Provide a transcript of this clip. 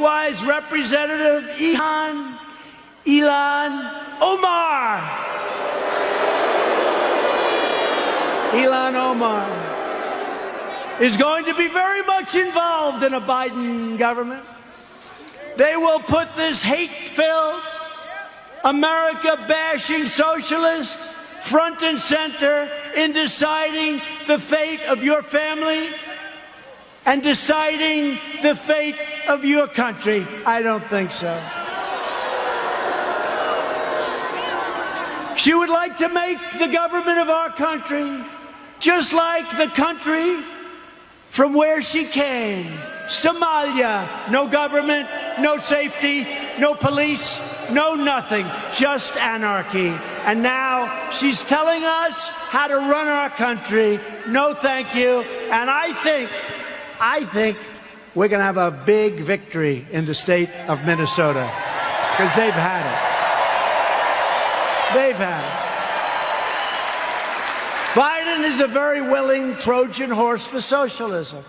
Likewise, Representative Ilhan Omer. Ilhan Omer is going to be very much involved in a Biden government. They will put this hate-filled, America-bashing socialist front and center in deciding the fate of your family and deciding the fate of your country. I don't think so. She would like to make the government of our country just like the country from where she came, Somalia. No government, no safety, no police, no nothing, just anarchy. And now she's telling us how to run our country. No thank you. And I think we're going to have a big victory in the state of Minnesota, because they've had it. They've had it. Biden is a very willing Trojan horse for socialism.